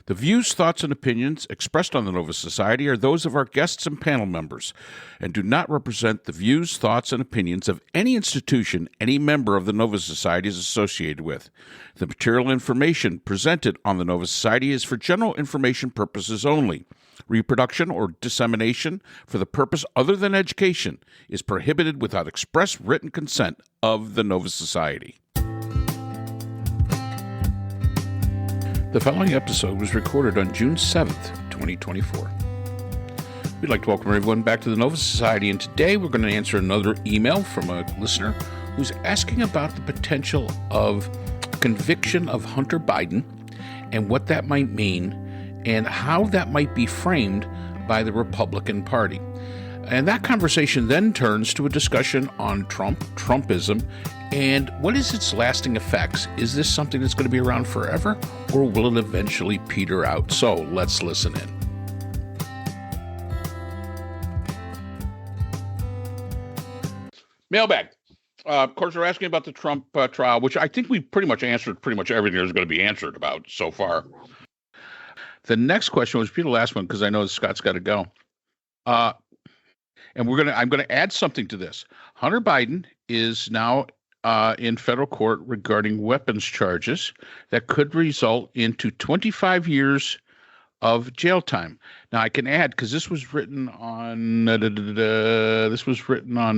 The views, thoughts, and opinions expressed on the Nova Society are those of our guests and panel members and do not represent the views, thoughts, and opinions of any institution any member of the Nova Society is associated with. The material information presented on the Nova Society is for general information purposes only. Reproduction or dissemination for the purpose other than education is prohibited without express written consent of the Nova Society. The following episode was recorded on June 7th, 2024. We'd like to welcome everyone back to the Nova Society, and today we're going to answer another email from a listener who's asking about the potential of conviction of Hunter Biden and what that might mean and how that might be framed by the Republican Party. And that conversation then turns to a discussion on Trumpism, and what is its lasting effects? Is this something that's going to be around forever, or will it eventually peter out? So let's listen in. Mailbag. Of course, we're asking about the Trump trial, which I think we pretty much answered pretty much everything there's going to be answered about so far. The next question was the last one because I know Scott's got to go. And I'm going to add something to this. Hunter Biden is now in federal court regarding weapons charges that could result into 25 years of jail time. Now I can add, because this was written on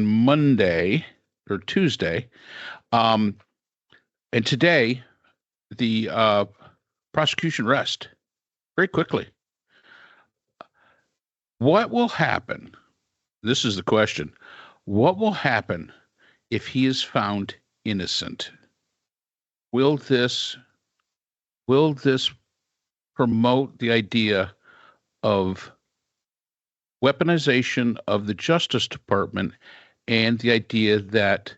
Monday or Tuesday, and today the prosecution rests very quickly. What will happen? This is the question. What will happen if he is found innocent? Will this promote the idea of weaponization of the Justice Department and the idea that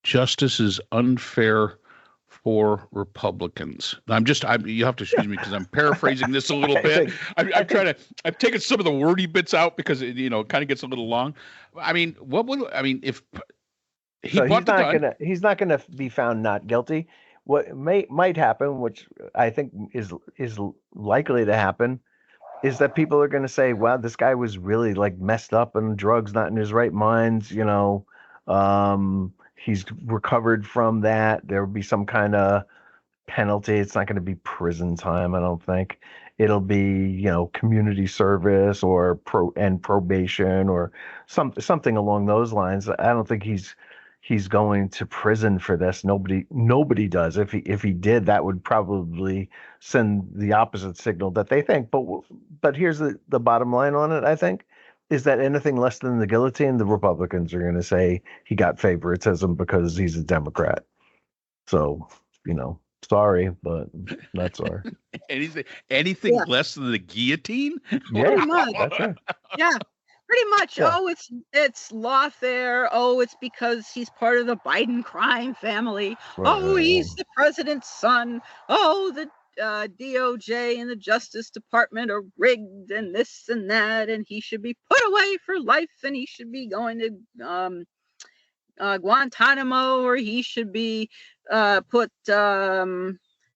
justice is unfair for Republicans? You have to excuse me because I'm paraphrasing this a little bit. I'm taking some of the wordy bits out because it, kind of gets a little long. I mean, if he's not gonna be found not guilty. What might happen, which I think is likely to happen, is that people are going to say, "Wow, this guy was really messed up on drugs, not in his right mind." He's recovered from that. There will be some kind of penalty. It's not going to be prison time, I don't think. It'll be, community service or probation or something along those lines. I don't think he's going to prison for this. Nobody does. If he did, that would probably send the opposite signal that they think. But here's the bottom line on it, I think, is that anything less than the guillotine, the Republicans are going to say he got favoritism because he's a Democrat. So, sorry, but that's our anything less than the guillotine. Yeah, pretty much. That's right. Yeah, pretty much. Yeah. Oh, it's lawfare. Oh, it's because he's part of the Biden crime family. Right. Oh, he's the president's son. Oh, the DOJ and the Justice Department are rigged and this and that, and he should be put away for life, and he should be going to Guantanamo, or he should be put I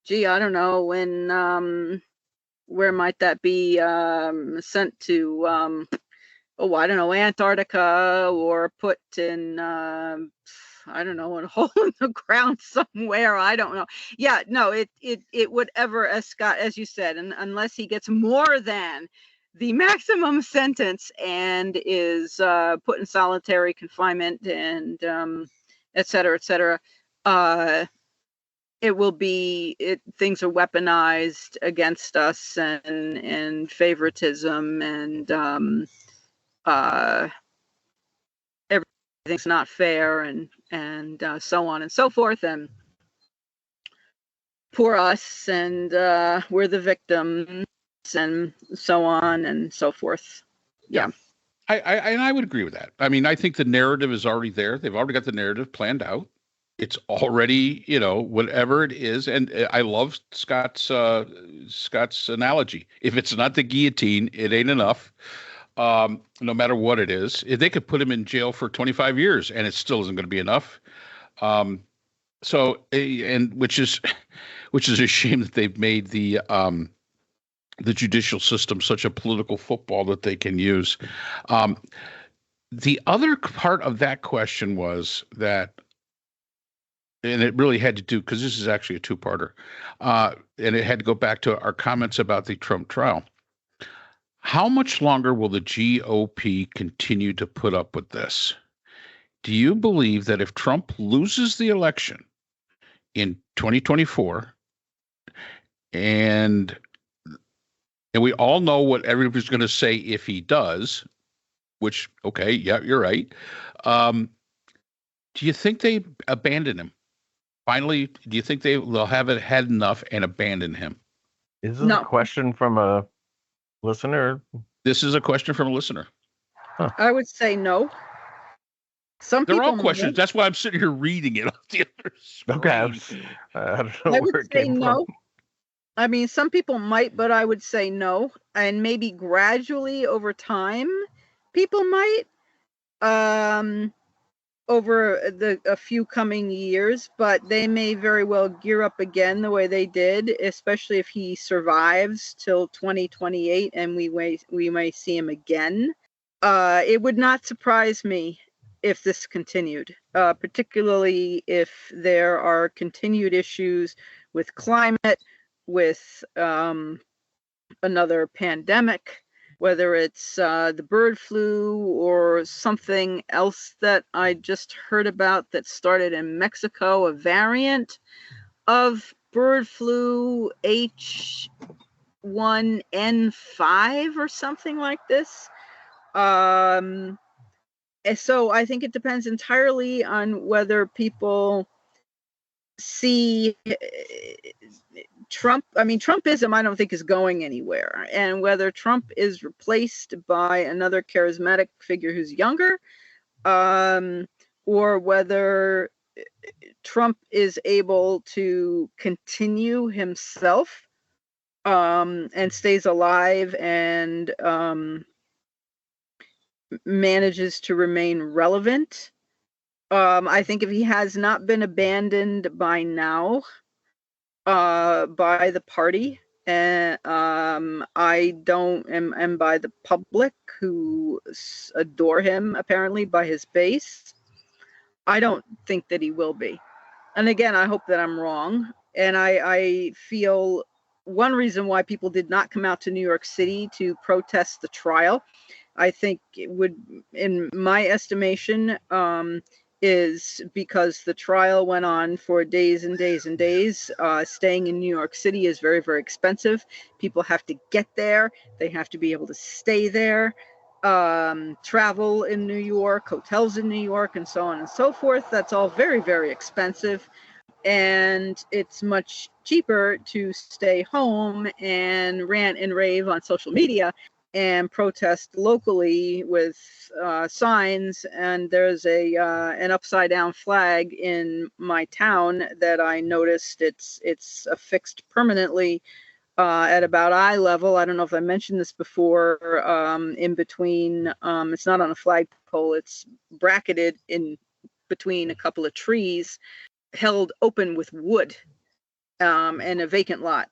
don't know, in where might that be, sent to I don't know, Antarctica, or put in I don't know, a hole in the ground somewhere. I don't know. Yeah, no, it would ever, as Scott, as you said, and unless he gets more than the maximum sentence and is put in solitary confinement and et cetera, it will be, things are weaponized against us, and favoritism, and everything's not fair, and so on and so forth, and poor us, and we're the victims, and so on and so forth. Yeah. I would agree with that. I mean, I think the narrative is already there. They've already got the narrative planned out. It's already, whatever it is. And I love Scott's analogy. If it's not the guillotine, it ain't enough. No matter what it is, they could put him in jail for 25 years and it still isn't going to be enough. and which is a shame that they've made the judicial system such a political football that they can use. The other part of that question was that, and it really had to do, because this is actually a two-parter, and it had to go back to our comments about the Trump trial. How much longer will the GOP continue to put up with this? Do you believe that if Trump loses the election in 2024, and we all know what everybody's going to say if he does, which, okay, yeah, you're right. Do you think they abandon him? Finally, do you think they'll have had enough and abandon him? Is this No. a question from a listener? This is a question from a listener. I would say no. Some They're people all questions. might. That's why I'm sitting here reading it on the other screen. Okay, I don't know I where would it say came no. from. I mean, some people might, but I would say no. And maybe gradually over time, people might, over a few coming years, but they may very well gear up again the way they did, especially if he survives till 2028 and we may see him again. It would not surprise me if this continued, particularly if there are continued issues with climate, with another pandemic, whether it's the bird flu or something else that I just heard about that started in Mexico, a variant of bird flu, H1N5 or something like this. And so I think it depends entirely on whether people see Trump. I mean, Trumpism, I don't think is going anywhere. And whether Trump is replaced by another charismatic figure who's younger, or whether Trump is able to continue himself and stays alive and manages to remain relevant. I think if he has not been abandoned by now by the party and and by the public who adore him apparently by his base, I don't think that he will be. And again, I hope that I'm wrong. And I feel one reason why people did not come out to New York City to protest the trial, I think it would, in my estimation, is because the trial went on for days and days and days. Staying in New York City is very, very expensive. People have to get there. They have to be able to stay there, travel in New York, hotels in New York, and so on and so forth. That's all very, very expensive. And it's much cheaper to stay home and rant and rave on social media and protest locally with signs. And there's an upside down flag in my town that I noticed. It's affixed permanently at about eye level. I don't know if I mentioned this before. In between, it's not on a flagpole. It's bracketed in between a couple of trees, held open with wood, and a vacant lot,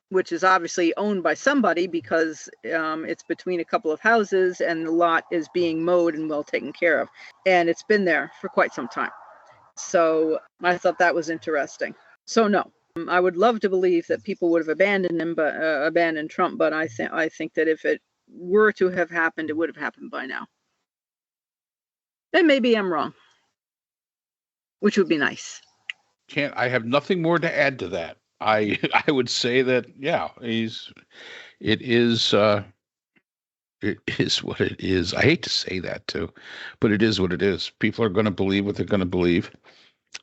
which is obviously owned by somebody because it's between a couple of houses and the lot is being mowed and well taken care of. And it's been there for quite some time. So I thought that was interesting. So no, I would love to believe that people would have abandoned him, but abandoned Trump. But I think that if it were to have happened, it would have happened by now. And maybe I'm wrong, which would be nice. I have nothing more to add to that. I would say that, yeah, it is what it is. I hate to say that too, but it is what it is. People are going to believe what they're going to believe.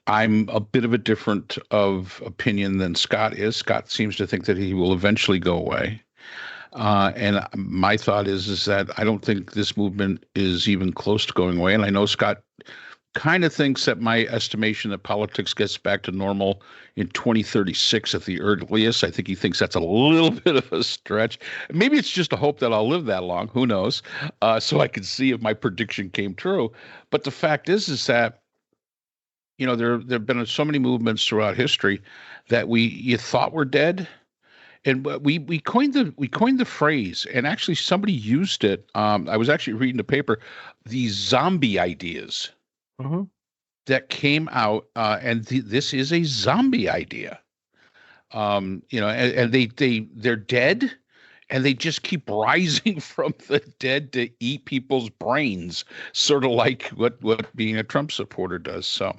I'm a bit of a different of opinion than Scott is. Scott seems to think that he will eventually go away. And my thought is that I don't think this movement is even close to going away. And I know Scott kind of thinks that my estimation that politics gets back to normal in 2036 at the earliest. I think he thinks that's a little bit of a stretch. Maybe it's just a hope that I'll live that long. Who knows? So I can see if my prediction came true. But the fact is that there've been so many movements throughout history that you thought were dead, and we coined the phrase, and actually somebody used it. I was actually reading the paper, these zombie ideas Mm-hmm. that came out, and this is a zombie idea. And they're dead, and they just keep rising from the dead to eat people's brains, sort of like what being a Trump supporter does. So,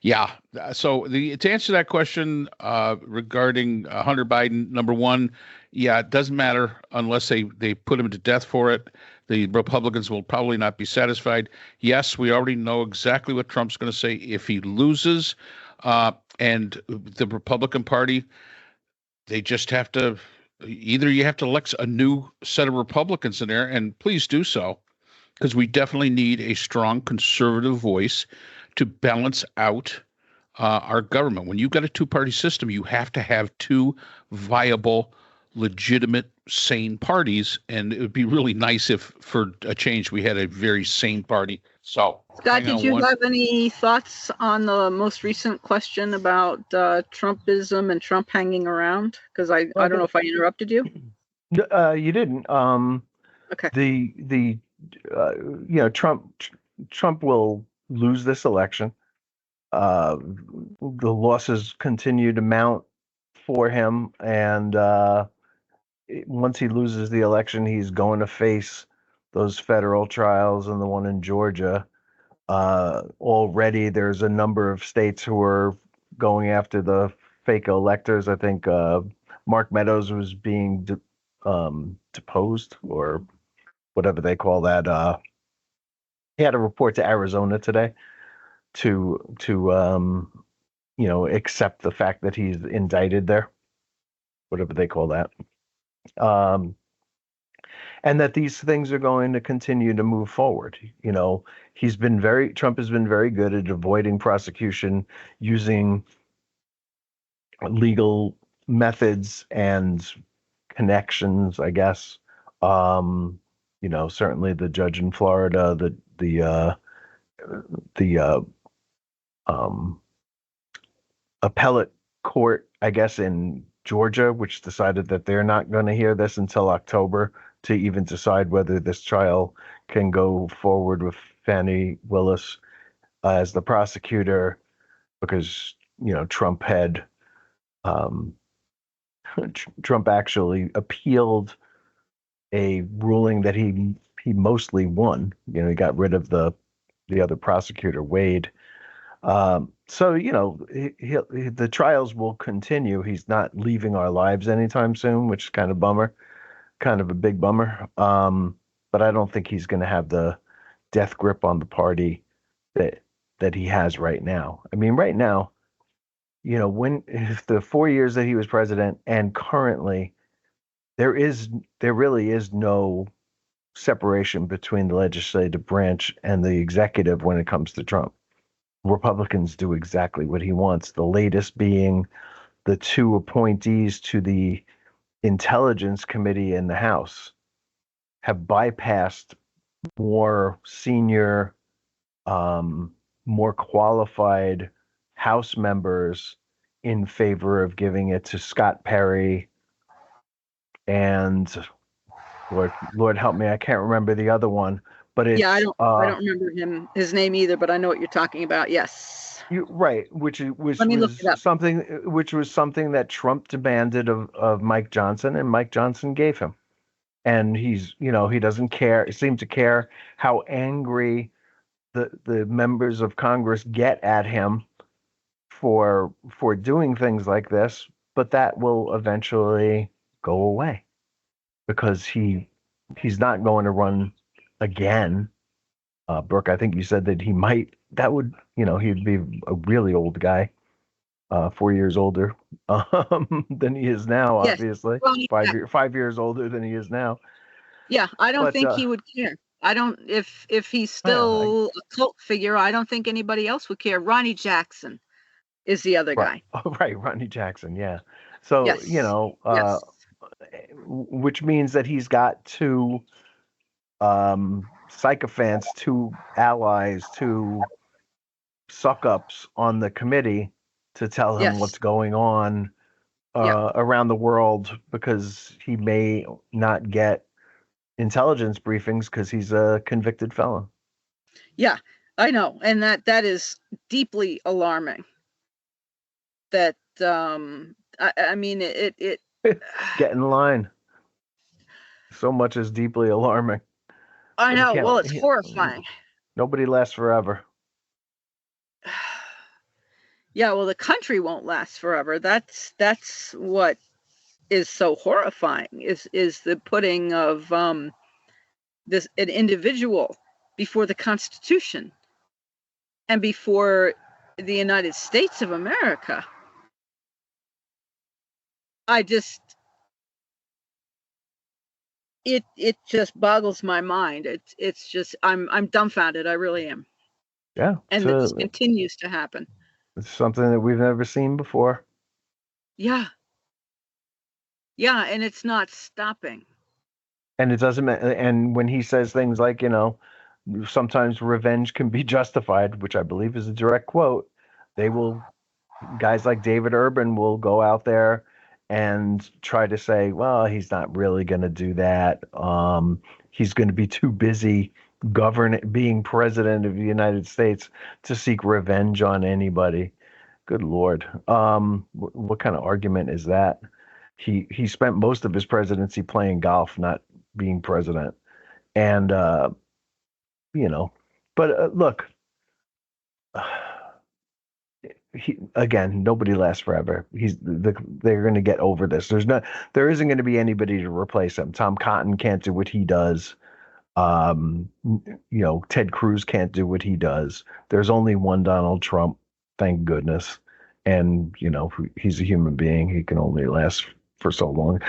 yeah. So to answer that question regarding Hunter Biden, number one, yeah, it doesn't matter unless they put him to death for it. The Republicans will probably not be satisfied. Yes, we already know exactly what Trump's going to say if he loses, and the Republican Party, they just have to either you have to elect a new set of Republicans in there, and please do so, because we definitely need a strong conservative voice to balance out our government. When you've got a two-party system, you have to have two viable, legitimate, sane parties, and it would be really nice if, for a change, we had a very sane party. So, Scott, did you have any thoughts on the most recent question about Trumpism and Trump hanging around? Because I don't know if I interrupted you. You didn't. Okay. Trump will lose this election. The losses continue to mount for him, and once he loses the election, he's going to face those federal trials and the one in Georgia. Already, there's a number of states who are going after the fake electors. I think Mark Meadows was being deposed, or whatever they call that. He had a report to Arizona today to accept the fact that he's indicted there, whatever they call that. And that these things are going to continue to move forward. Trump has been very good at avoiding prosecution using legal methods and connections, I guess. Certainly the judge in Florida, the appellate court, I guess, in Georgia, which decided that they're not going to hear this until October to even decide whether this trial can go forward with Fani Willis as the prosecutor, because Trump actually appealed a ruling that he mostly won. He got rid of the other prosecutor, Wade. The trials will continue. He's not leaving our lives anytime soon, which is kind of a big bummer. But I don't think he's going to have the death grip on the party that he has right now. I mean, right now, if the 4 years that he was president and currently, there really is no separation between the legislative branch and the executive when it comes to Trump. Republicans do exactly what he wants. The latest being the two appointees to the Intelligence Committee in the House have bypassed more senior, more qualified House members in favor of giving it to Scott Perry and Lord help me, I can't remember the other one. But it's, I don't remember his name either, but I know what you're talking about. Yes. Right, which was something that Trump demanded of Mike Johnson, and Mike Johnson gave him. And he doesn't seem to care how angry the members of Congress get at him for doing things like this, but that will eventually go away because he's not going to run again. Brooke, I think you said that he'd be a really old guy, 4 years older than he is now, yes. Obviously. Well, 5 years older than he is now. Yeah, I don't think he would care. I don't, if he's still a cult figure, I don't think anybody else would care. Ronnie Jackson is the other guy. Oh, right, Ronnie Jackson, yeah. So, yes. Which means that he's got two sycophants, two allies, two suck-ups on the committee to tell him Yes. what's going on Yeah. around the world, because he may not get intelligence briefings because he's a convicted felon. Yeah, I know. And that is deeply alarming. That, I mean, it Get in line. So much is deeply alarming. I But he know. can't- Well, it's horrifying. Nobody lasts forever. Yeah, well, the country won't last forever. That's what is so horrifying is the putting of an individual before the Constitution and before the United States of America. It just boggles my mind. It's just I'm dumbfounded. I really am. Yeah. And this continues to happen. It's something that we've never seen before. Yeah. Yeah, and it's not stopping. And it doesn't. And when he says things like, sometimes revenge can be justified, which I believe is a direct quote, guys like David Urban will go out there and try to say, well, he's not really going to do that. He's going to be too busy being president of the United States to seek revenge on anybody. Good Lord. What kind of argument is that? He spent most of his presidency playing golf, not being president. And, but look, again, nobody lasts forever. They're going to get over this. There isn't going to be anybody to replace him. Tom Cotton can't do what he does. Ted Cruz can't do what he does. There's only one Donald Trump, thank goodness. And, he's a human being. He can only last for so long.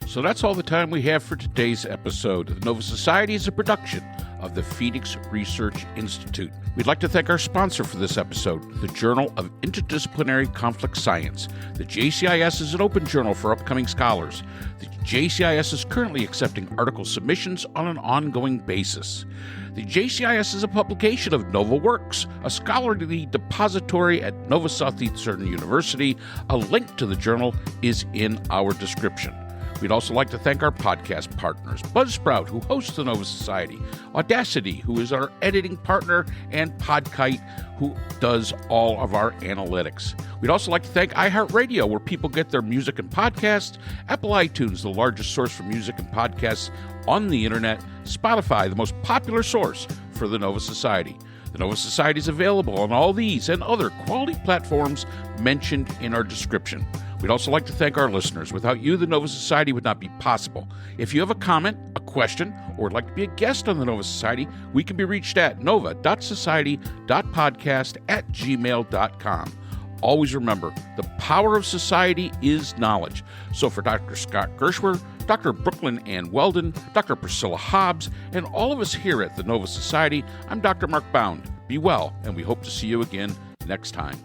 So that's all the time we have for today's episode. The Nova Society is a production of the Phoenix Research Institute. We'd like to thank our sponsor for this episode, the Journal of Interdisciplinary Conflict Science. The JCIS is an open journal for upcoming scholars. The JCIS is currently accepting article submissions on an ongoing basis. The JCIS is a publication of Nova Works, a scholarly depository at Nova Southeastern University. A link to the journal is in our description. We'd also like to thank our podcast partners, Buzzsprout, who hosts the Nova Society, Audacity, who is our editing partner, and Podkite, who does all of our analytics. We'd also like to thank iHeartRadio, where people get their music and podcasts, Apple iTunes, the largest source for music and podcasts on the internet, Spotify, the most popular source for the Nova Society. The Nova Society is available on all these and other quality platforms mentioned in our description. We'd also like to thank our listeners. Without you, the Nova Society would not be possible. If you have a comment, a question, or would like to be a guest on the Nova Society, we can be reached at nova.society.podcast@gmail.com. Always remember, the power of society is knowledge. So for Dr. Scott Gershwer, Dr. Brooklyn Ann Weldon, Dr. Priscilla Hobbs, and all of us here at the Nova Society, I'm Dr. Mark Bound. Be well, and we hope to see you again next time.